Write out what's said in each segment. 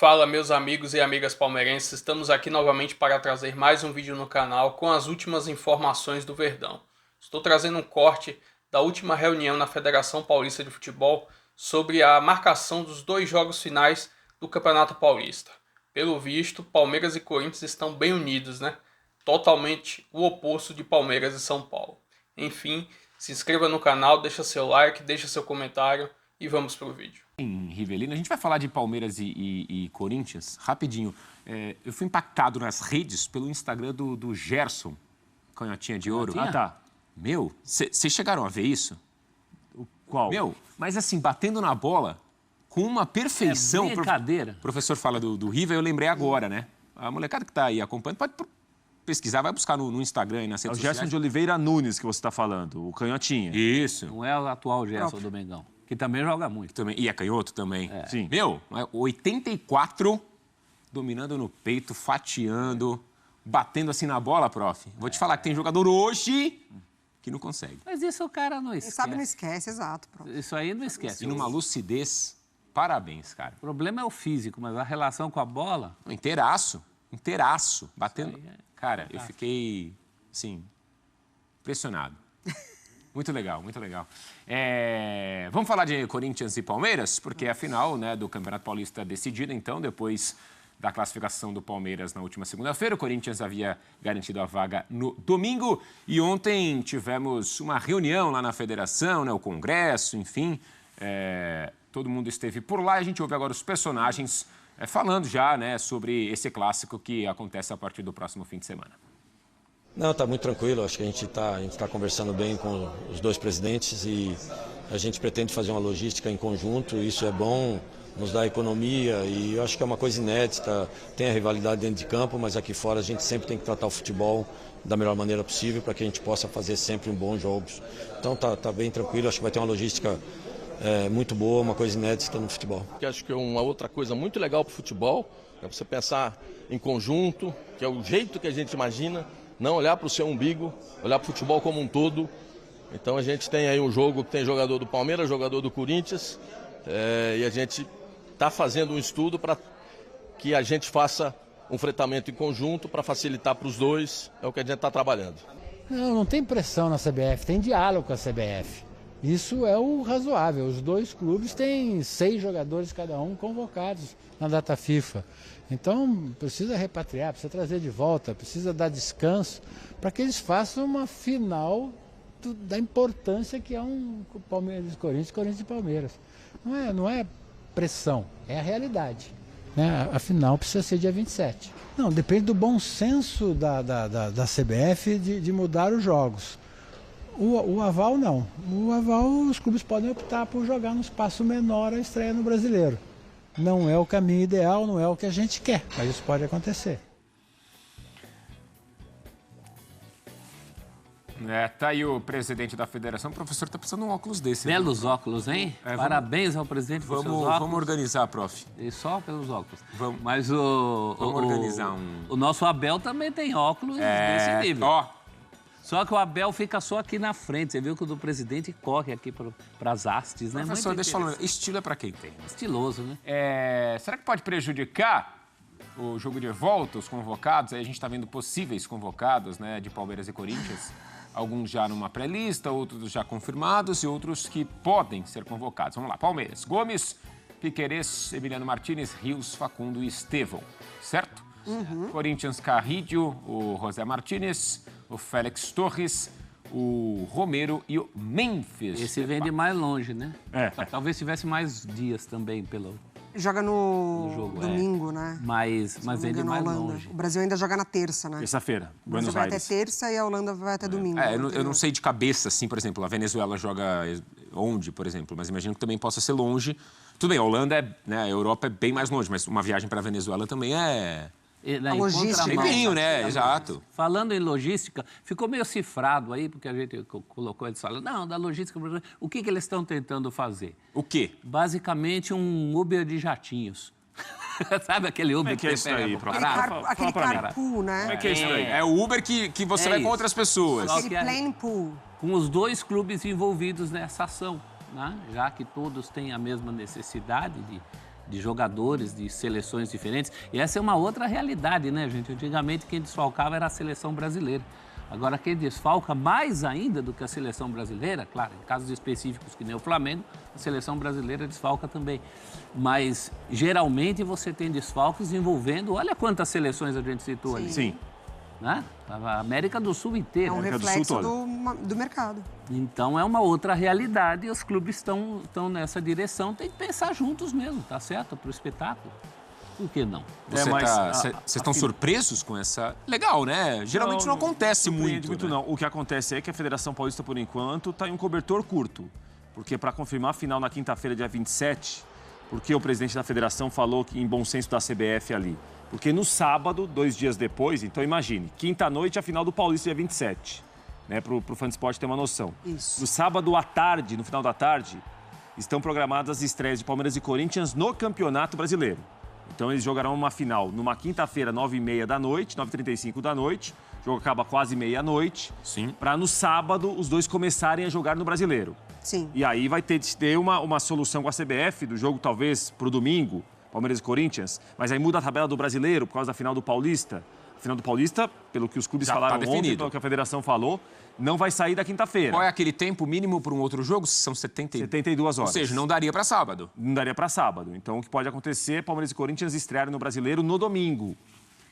Fala, meus amigos e amigas palmeirenses, estamos aqui novamente para trazer mais um vídeo no canal com as últimas informações do Verdão. Estou trazendo um corte da última reunião na Federação Paulista de Futebol sobre a marcação dos 2 jogos finais do Campeonato Paulista. Pelo visto, Palmeiras e Corinthians estão bem unidos, né? Totalmente o oposto de Palmeiras e São Paulo. Enfim, se inscreva no canal, deixa seu like, deixa seu comentário e vamos para o vídeo. Em Rivelino, a gente vai falar de Palmeiras e Corinthians, rapidinho. Eu fui impactado nas redes pelo Instagram do Gerson, Canhotinha de Ouro. Ah, tá. Meu, vocês chegaram a ver isso? Qual? Meu, mas assim, batendo na bola com uma perfeição. É brincadeira. O professor fala do River, eu lembrei agora, né? A molecada que tá aí acompanhando pode pesquisar, vai buscar no Instagram e nas É redes o sociais. Gerson de Oliveira Nunes que você está falando, o Canhotinha. Isso. Não é o atual Gerson do Mengão, que também joga muito. Também, e é canhoto também. Sim. Meu, 84, dominando no peito, fatiando, batendo assim na bola, prof. Vou te falar que tem jogador hoje que não consegue. Mas isso o cara não Quem esquece. sabe não esquece, exato. Pronto. Isso aí não esquece. E numa lucidez, parabéns, cara. O problema é o físico, mas a relação com a bola... Inteiraço, batendo. Cara, eu fiquei, assim, impressionado. Muito legal, muito legal. Vamos falar de Corinthians e Palmeiras, porque a final, né, do Campeonato Paulista decidida, então, depois da classificação do Palmeiras na última segunda-feira. O Corinthians havia garantido a vaga no domingo e ontem tivemos uma reunião lá na federação, né, o congresso, enfim. Todo mundo esteve por lá e a gente ouve agora os personagens falando já, né, sobre esse clássico que acontece a partir do próximo fim de semana. Não, está muito tranquilo. Acho que a gente tá conversando bem com os 2 presidentes e a gente pretende fazer uma logística em conjunto. Isso é bom, nos dá economia e eu acho que é uma coisa inédita. Tem a rivalidade dentro de campo, mas aqui fora a gente sempre tem que tratar o futebol da melhor maneira possível para que a gente possa fazer sempre um bom jogo. Então tá bem tranquilo. Acho que vai ter uma logística muito boa, uma coisa inédita no futebol. Acho que é uma outra coisa muito legal para o futebol é você pensar em conjunto, que é o jeito que a gente imagina. Não olhar para o seu umbigo, olhar para o futebol como um todo. Então a gente tem aí um jogo que tem jogador do Palmeiras, jogador do Corinthians, e a gente está fazendo um estudo para que a gente faça um fretamento em conjunto para facilitar para os dois, é o que a gente está trabalhando. Não tem pressão na CBF, tem diálogo com a CBF. Isso é o razoável. Os 2 clubes têm 6 jogadores cada um convocados na data FIFA. Então, precisa repatriar, precisa trazer de volta, precisa dar descanso para que eles façam uma final da importância que é um Palmeiras e Corinthians, Corinthians e Palmeiras. Não é pressão, é a realidade. Né? A final precisa ser dia 27. Não, depende do bom senso da CBF de mudar os jogos. O aval não. O aval, os clubes podem optar por jogar no espaço menor a estreia no Brasileiro. Não é o caminho ideal, não é o que a gente quer, mas isso pode acontecer. Tá aí o presidente da federação. O professor tá precisando de um óculos desse. Belos óculos, hein? Parabéns ao presidente por seus óculos. Vamos organizar, prof. E só pelos óculos. Vamos. Mas Vamos organizar o nosso Abel também tem óculos desse nível. Ó. Só que o Abel fica só aqui na frente. Você viu que o do presidente corre aqui para as hastes, né? Professor, Muito deixa eu falar. Estilo é para quem tem. estiloso, né? Será que pode prejudicar o jogo de volta, os convocados? Aí a gente está vendo possíveis convocados, né, de Palmeiras e Corinthians. Alguns já numa pré-lista, outros já confirmados e outros que podem ser convocados. Vamos lá, Palmeiras. Gomes, Piquerez, Emiliano Martínez, Rios, Facundo e Estevão. Certo? Corinthians, Carrillo, o José Martínez, o Félix Torres, o Romero e o Memphis. Esse vem de mais longe, né? Talvez tivesse mais dias também pelo... Joga no jogo, domingo, né? Mas Se não me vem de engano, mais a Holanda. longe. O Brasil ainda joga na terça, né? Terça-feira, O Brasil Buenos vai Aires. até terça e a Holanda vai até domingo. Eu não sei de cabeça, assim, por exemplo, a Venezuela joga onde, por exemplo, mas imagino que também possa ser longe. Tudo bem, a Holanda, né, a Europa é bem mais longe, mas uma viagem para a Venezuela também é... A logística. Tempinho, né? Exato. Falando em logística, ficou meio cifrado aí, porque a gente colocou eles falando, não, da logística, o que eles estão tentando fazer? O quê? Basicamente um Uber de jatinhos. Sabe aquele Uber que é isso aí, prof? Aquele carpool, né? Como é que é isso aí? É o Uber que você vai com isso. outras pessoas. Só Aquele que plane pool. com os 2 clubes envolvidos nessa ação, né? Já que todos têm a mesma necessidade de jogadores, de seleções diferentes. E essa é uma outra realidade, né, gente? Antigamente quem desfalcava era a seleção brasileira. Agora, quem desfalca mais ainda do que a seleção brasileira, claro, em casos específicos que nem o Flamengo, a seleção brasileira desfalca também. Mas, geralmente, você tem desfalques envolvendo... Olha quantas seleções a gente citou ali. Sim. Né? A América do Sul inteira. É um reflexo do mercado. Então, é uma outra realidade e os clubes estão nessa direção. Tem que pensar juntos mesmo, tá certo? Para o espetáculo. Por que não? Vocês estão surpresos com essa... Legal, né? Geralmente não acontece muito, né? Não. O que acontece é que a Federação Paulista, por enquanto, está em um cobertor curto. Porque para confirmar a final na quinta-feira, dia 27, porque o presidente da federação falou que em bom senso da CBF ali. Porque no sábado, 2 dias depois, então imagine, quinta-noite a final do Paulista, dia 27. Né, para o fã de esporte ter uma noção. Isso. No sábado à tarde, no final da tarde, estão programadas as estreias de Palmeiras e Corinthians no Campeonato Brasileiro. Então eles jogarão uma final numa quinta-feira, 9h30 da noite, 9h35 da noite. O jogo acaba quase meia-noite. Sim. Para no sábado os dois começarem a jogar no Brasileiro. Sim. E aí vai ter de ter uma solução com a CBF do jogo talvez para o domingo, Palmeiras e Corinthians. Mas aí muda a tabela do Brasileiro por causa da final do Paulista. A final do Paulista, pelo que os clubes Já falaram tá ontem, definido. pelo que a federação falou, não vai sair da quinta-feira. Qual é aquele tempo mínimo para um outro jogo? São 72 horas. Ou seja, não daria para sábado. Não daria para sábado. Então, o que pode acontecer é Palmeiras e Corinthians estrearem no Brasileiro no domingo.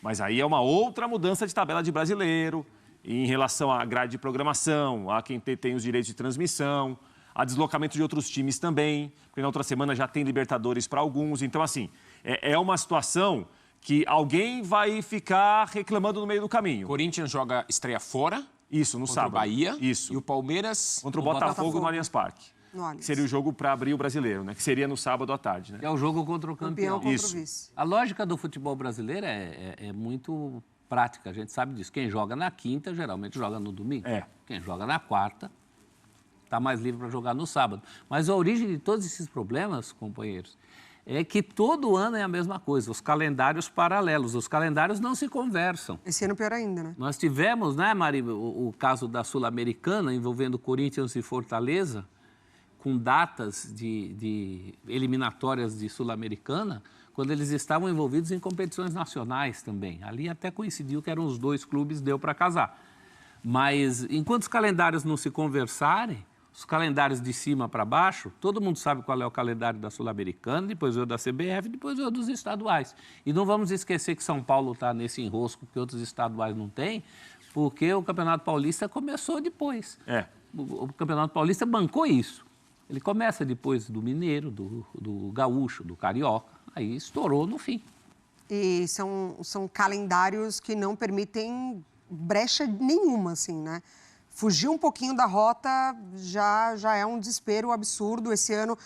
Mas aí é uma outra mudança de tabela de Brasileiro, em relação à grade de programação, a quem tem os direitos de transmissão, a deslocamento de outros times também, porque na outra semana já tem Libertadores para alguns. Então, assim, é uma situação que alguém vai ficar reclamando no meio do caminho. Corinthians estreia fora. Isso, no contra sábado. o Bahia. Isso. E o Palmeiras... Contra o Botafogo no Allianz Parque. No Allianz. Que seria o jogo para abrir o Brasileiro, né? Que seria no sábado à tarde, né? É o jogo contra o campeão. Contra Isso. o vice. A lógica do futebol brasileiro é muito prática, a gente sabe disso. Quem joga na quinta, geralmente joga no domingo. É. Quem joga na quarta, está mais livre para jogar no sábado. Mas a origem de todos esses problemas, companheiros, é que todo ano é a mesma coisa, os calendários paralelos, os calendários não se conversam. Esse ano pior ainda, né? Nós tivemos, né, Mari, o caso da Sul-Americana, envolvendo Corinthians e Fortaleza, com datas de eliminatórias de Sul-Americana, quando eles estavam envolvidos em competições nacionais também. Ali até coincidiu que eram os dois clubes, deu para casar. Mas enquanto os calendários não se conversarem, os calendários de cima para baixo, todo mundo sabe qual é o calendário da Sul-Americana, depois o da CBF, depois o dos estaduais. E não vamos esquecer que São Paulo está nesse enrosco que outros estaduais não têm, porque o Campeonato Paulista começou depois. O Campeonato Paulista bancou isso. Ele começa depois do Mineiro, do Gaúcho, do Carioca, aí estourou no fim. E são calendários que não permitem brecha nenhuma, assim, né? Fugir um pouquinho da rota já é um desespero absurdo. Esse ano,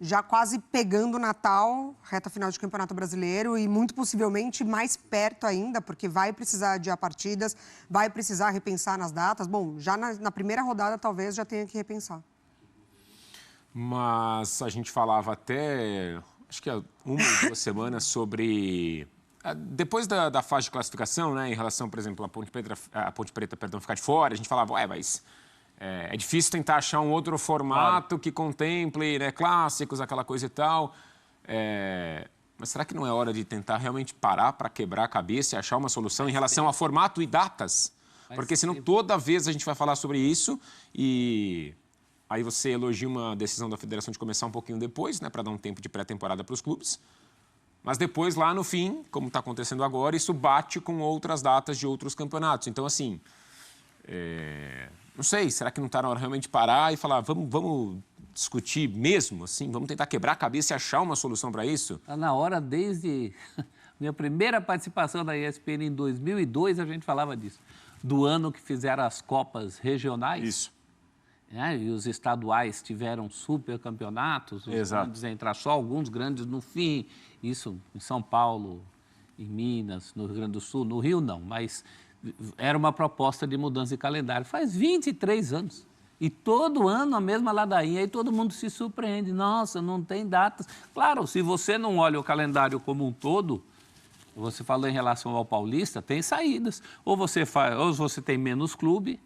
já quase pegando o Natal, reta final de Campeonato Brasileiro, e muito possivelmente mais perto ainda, porque vai precisar adiar partidas, vai precisar repensar nas datas. Bom, já na primeira rodada talvez já tenha que repensar. Mas a gente falava até, acho que há 1 ou 2 semanas sobre... Depois da fase de classificação, né, em relação, por exemplo, a Ponte Preta ficar de fora, a gente falava, mas é difícil tentar achar um outro formato que contemple, né, clássicos, aquela coisa e tal. Mas será que não é hora de tentar realmente parar para quebrar a cabeça e achar uma solução em relação a formato e datas? Porque senão toda vez a gente vai falar sobre isso e aí você elogia uma decisão da federação de começar um pouquinho depois, né, para dar um tempo de pré-temporada para os clubes. Mas depois, lá no fim, como está acontecendo agora, isso bate com outras datas de outros campeonatos. Então, assim, não sei, será que não está na hora realmente de parar e falar, vamos discutir mesmo, assim, vamos tentar quebrar a cabeça e achar uma solução para isso? Está na hora, desde minha primeira participação da ESPN em 2002, a gente falava disso. Do ano que fizeram as Copas regionais. Isso. E os estaduais tiveram super campeonatos, os grandes entrar só, alguns grandes no fim. Isso em São Paulo, em Minas, no Rio Grande do Sul, no Rio não, mas era uma proposta de mudança de calendário. Faz 23 anos. E todo ano a mesma ladainha, aí todo mundo se surpreende. Nossa, não tem datas. Claro, se você não olha o calendário como um todo, você falou em relação ao Paulista, tem saídas. Ou você tem menos clube,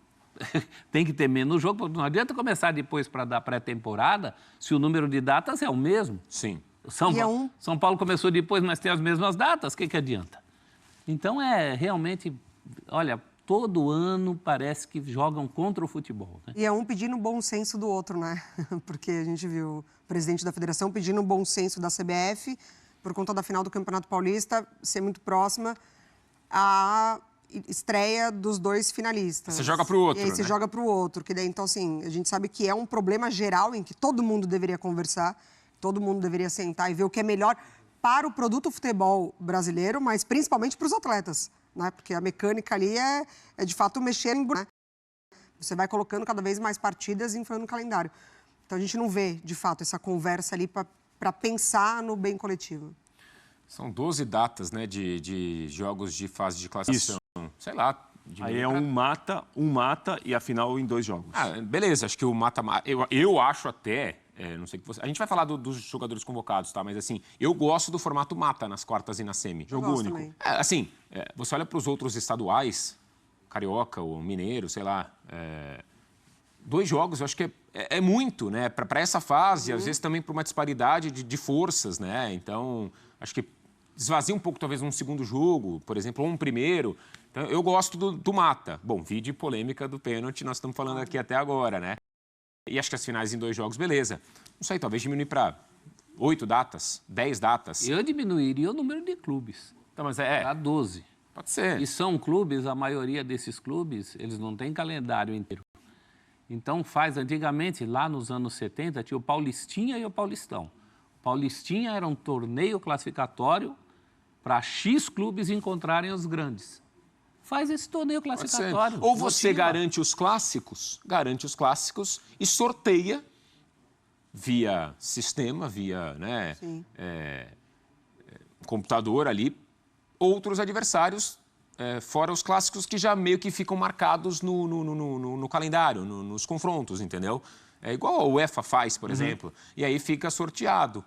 tem que ter menos jogo, porque não adianta começar depois para dar pré-temporada se o número de datas é o mesmo. Sim. São Paulo começou depois, mas tem as mesmas datas, o que adianta? Então, realmente, olha, todo ano parece que jogam contra o futebol. Né? E é um pedindo bom senso do outro, né? Porque a gente viu o presidente da federação pedindo bom senso da CBF, por conta da final do Campeonato Paulista ser muito próxima à estreia dos 2 finalistas. Você joga para o outro, E aí você joga para o outro. Que daí, então, assim, a gente sabe que é um problema geral em que todo mundo deveria conversar, todo mundo deveria sentar e ver o que é melhor para o produto futebol brasileiro, mas principalmente para os atletas, né? Porque a mecânica ali é de fato mexer em... Né? Você vai colocando cada vez mais partidas e inflando o calendário. Então, a gente não vê, de fato, essa conversa ali para pensar no bem coletivo. São 12 datas, né, de jogos de fase de classificação. Isso. Sei lá. Aí é um mata e a final em 2 jogos. Beleza, acho que o mata-mata... Eu acho até... não sei o que você... A gente vai falar dos jogadores convocados, tá? Mas, assim, eu gosto do formato mata nas quartas e na semi. Jogo único. Você olha para os outros estaduais, Carioca ou Mineiro, sei lá... 2 jogos, eu acho que é muito, né? Para essa fase, às vezes também por uma disparidade de forças, né? Então, acho que esvazia um pouco, talvez, um segundo jogo, por exemplo, ou um primeiro. Então, eu gosto do mata. Bom, vídeo polêmica do pênalti, nós estamos falando aqui até agora, né? E acho que as finais em 2 jogos, beleza. Não sei, talvez diminuir para 8 datas, 10 datas. Eu diminuiria o número de clubes. Então, mas Para 12. Pode ser. E são clubes, a maioria desses clubes, eles não têm calendário inteiro. Então antigamente, lá nos anos 70, tinha o Paulistinha e o Paulistão. O Paulistinha era um torneio classificatório para X clubes encontrarem os grandes. Faz esse torneio classificatório. Ou você garante os clássicos e sorteia via sistema, via computador ali, outros adversários, fora os clássicos que já meio que ficam marcados no calendário, nos confrontos, entendeu? É igual a UEFA faz, por exemplo. E aí fica sorteado.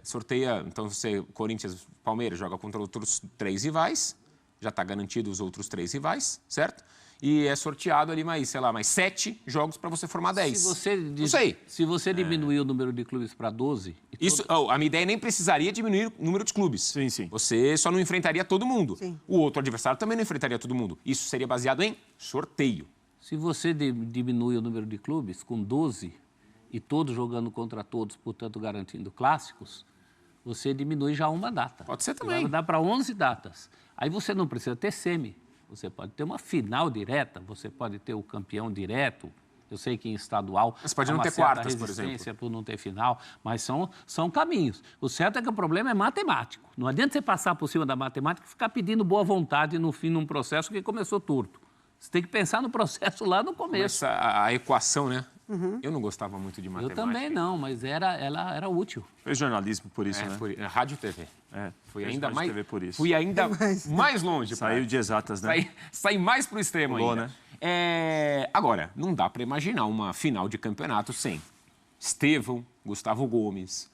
Sorteia, então Corinthians, Palmeiras joga contra outros 3 rivais, já está garantido os outros 3 rivais, certo? E é sorteado ali mais 7 jogos para você formar 10. Se você diminuir o número de clubes para 12... A minha ideia nem precisaria diminuir o número de clubes. Sim, sim. Você só não enfrentaria todo mundo. Sim. O outro adversário também não enfrentaria todo mundo. Isso seria baseado em sorteio. Se você diminui o número de clubes com 12 e todos jogando contra todos, portanto garantindo clássicos, você diminui já uma data. Pode ser também. Vai dar para 11 datas. Aí você não precisa ter semi. Você pode ter uma final direta, você pode ter o campeão direto. Eu sei que em estadual... Mas pode não ter quartas, por exemplo. Resistência por não ter final, mas são caminhos. O certo é que o problema é matemático. Não adianta você passar por cima da matemática e ficar pedindo boa vontade no fim de um processo que começou torto. Você tem que pensar no processo lá no começo. A equação, né? Eu não gostava muito de matemática. Eu também não, mas ela era útil. Fez jornalismo por isso, né? Rádio e TV. Fui ainda mais TV por isso. Fui ainda mais longe. Saiu de exatas, né? Saí mais pro extremo ainda. Né? Agora, não dá para imaginar uma final de campeonato sem Estevão, Gustavo Gomes.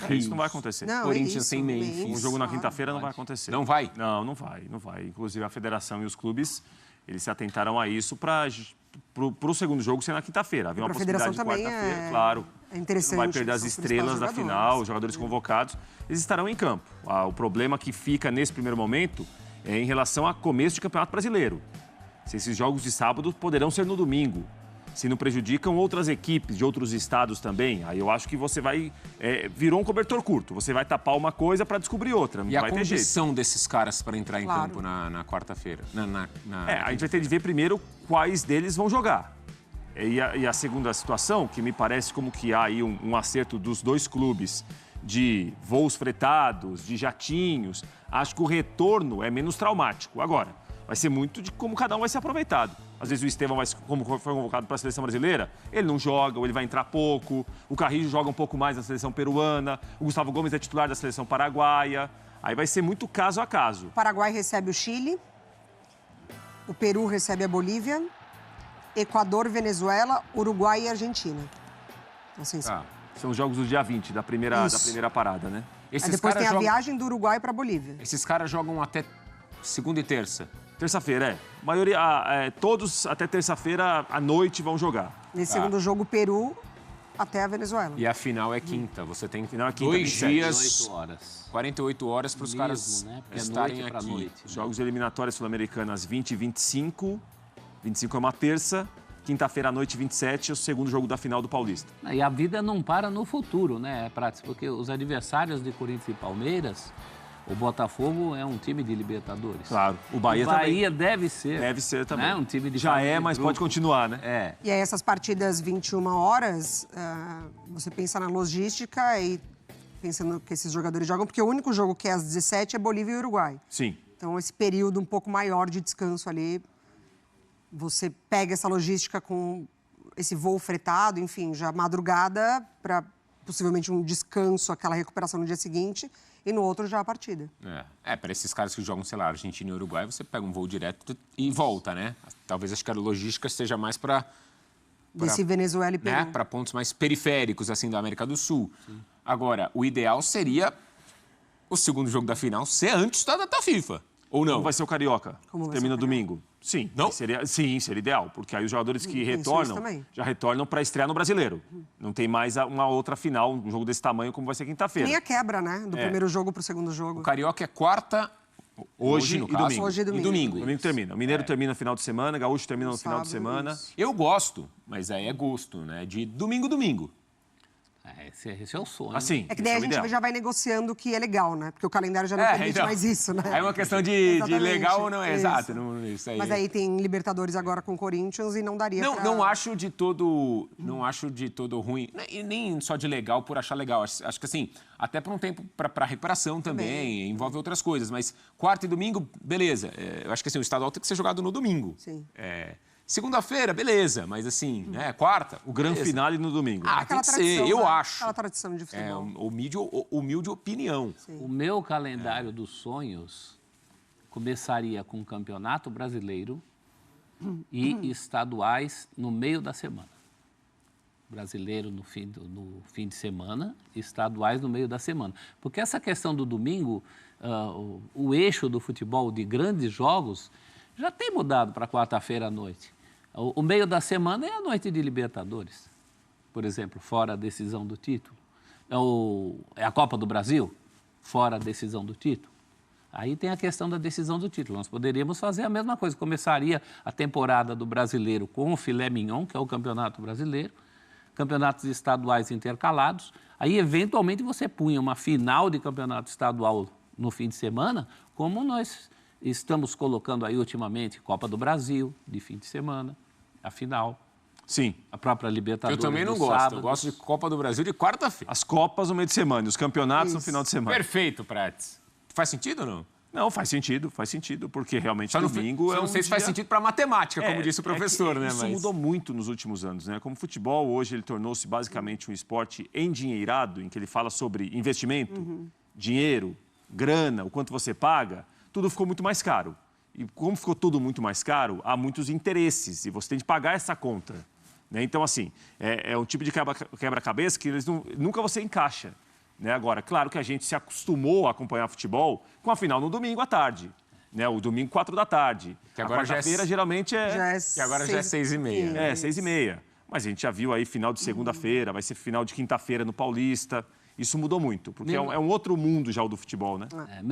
Isso não vai acontecer. Não, Corinthians sem Memphis. Um jogo na quinta-feira não vai acontecer. Não vai? Não vai. Inclusive, a federação e os clubes, eles se atentaram a isso para o segundo jogo ser na quinta-feira. Havia uma possibilidade de quarta-feira, claro. É interessante. Não vai perder as estrelas da final, os jogadores convocados. Eles estarão em campo. O problema que fica nesse primeiro momento é em relação a começo de Campeonato Brasileiro. Se esses jogos de sábado poderão ser no domingo. Se não prejudicam outras equipes de outros estados também, aí eu acho que você vai... virou um cobertor curto. Você vai tapar uma coisa para descobrir outra. Não e vai a ter jeito. condição desses caras para entrar em campo na quarta-feira? A gente vai ter de ver primeiro quais deles vão jogar. E a segunda situação, que me parece como que há aí um acerto dos 2 clubes de voos fretados, de jatinhos, acho que o retorno é menos traumático. Agora, vai ser muito de como cada um vai ser aproveitado. Às vezes o Estevão, como foi convocado para a seleção brasileira, ele não joga ou ele vai entrar pouco. O Carrillo joga um pouco mais na seleção peruana. O Gustavo Gomes é titular da seleção paraguaia. Aí vai ser muito caso a caso. O Paraguai recebe o Chile. O Peru recebe a Bolívia. Equador, Venezuela, Uruguai e Argentina. Assim, são os jogos do dia 20, da primeira parada, né? Aí depois tem a viagem do Uruguai para a Bolívia. Esses caras jogam até segunda e terça. Terça-feira, todos até terça-feira à noite vão jogar. Nesse segundo jogo, o Peru até a Venezuela. E a final é quinta. Você tem Final é quinta, 2 27. dias, 48 horas. 48 horas para os Mesmo, caras né? Porque é estarem noite pra aqui. noite. Jogos eliminatórias sul-americanas 20 e 25. 25 é uma terça. Quinta-feira à noite, 27, é o segundo jogo da final do Paulista. E a vida não para no futuro, né, Prates? Porque os adversários de Corinthians e Palmeiras, o Botafogo é um time de Libertadores. Claro, o Bahia O Bahia também. deve ser. Deve ser também. Né? Um time de Já fase é, de mas grupo. pode continuar, né? É. E aí essas partidas 21 horas, você pensa na logística e pensando que esses jogadores jogam, porque o único jogo que é às 17 é Bolívia e Uruguai. Sim. Então esse período um pouco maior de descanso ali, você pega essa logística com esse voo fretado, enfim, já madrugada para possivelmente um descanso, aquela recuperação no dia seguinte, e no outro já a partida. Para esses caras que jogam, sei lá, Argentina e Uruguai, você pega um voo direto e volta, né? Talvez acho que a logística seja mais para Desse Venezuela e Peru. né? Para pontos mais periféricos, assim, da América do Sul. Sim. Agora, o ideal seria o segundo jogo da final ser antes da data FIFA, ou não? Como vai ser o Carioca? Como vai Termina ser o Carioca? domingo. Sim. Não? Seria ideal, porque aí os jogadores que Penso isso retornam, também. já retornam para estrear no Brasileiro. Não tem mais uma outra final, um jogo desse tamanho, como vai ser quinta-feira. Nem a quebra, né? Do primeiro jogo para o segundo jogo. O Carioca é quarta, hoje e no caso, domingo. Hoje e domingo. Domingo termina. O Mineiro termina no final de semana, Gaúcho termina no final de sábado, semana. isso. Eu gosto, mas aí é gosto, né? De domingo. Esse é o sonho. Assim, É que daí a esse é o gente ideal. já vai negociando o que é legal, né? Porque o calendário já não permite então, mais isso, né? É uma questão de Exatamente. legal ou não é. Isso. Exato. Não, isso aí. Mas aí tem Libertadores agora com o Corinthians e não daria pra... Não acho de todo ruim, e nem só de legal por achar legal. Acho que assim, até por um tempo para recuperação também, envolve outras coisas. Mas quarta e domingo, beleza. Eu acho que assim, o estadual tem que ser jogado no domingo. Sim. Segunda-feira, beleza, mas assim, né, quarta, O grande beleza. finale no domingo. Ah, tem Aquela que ser, tradição, eu né? acho. Aquela tradição de futebol. Humilde opinião. O meu calendário dos sonhos começaria com o Campeonato Brasileiro e estaduais no meio da semana. Brasileiro no fim de semana, estaduais no meio da semana. Porque essa questão do domingo, o eixo do futebol de grandes jogos já tem mudado para quarta-feira à noite. O meio da semana é a noite de Libertadores, por exemplo, fora a decisão do título. É a Copa do Brasil, fora a decisão do título. Aí tem a questão da decisão do título. Nós poderíamos fazer a mesma coisa. Começaria a temporada do brasileiro com o filé mignon, que é o Campeonato Brasileiro, campeonatos estaduais intercalados. Aí, eventualmente, você punha uma final de campeonato estadual no fim de semana, como nós estamos colocando aí ultimamente Copa do Brasil, de fim de semana, a final. Sim. A própria Libertadores. Eu também não no gosto. sábado. Eu gosto de Copa do Brasil de quarta-feira. As Copas no meio de semana, e os campeonatos no final de semana. Perfeito, Prates. Faz sentido ou não? Não, faz sentido, porque realmente domingo Só é não um sei se faz dia- sentido para matemática, como disse o professor, né? Isso mudou muito nos últimos anos, né? Como o futebol hoje ele tornou-se basicamente um esporte endinheirado, em que ele fala sobre investimento, dinheiro, grana, o quanto você paga, tudo ficou muito mais caro. E como ficou tudo muito mais caro, há muitos interesses e você tem de pagar essa conta, né? Então, assim, é um tipo de quebra-cabeça que nunca você encaixa. Né? Agora, claro que a gente se acostumou a acompanhar futebol com a final no domingo à tarde. Né? O domingo, 4 da tarde. Que agora a quarta-feira, geralmente, Que agora já é 6h30. é 6h30. Mas a gente já viu aí final de segunda-feira, vai ser final de quinta-feira no Paulista. Isso mudou muito, porque é um outro mundo já o do futebol, né? É,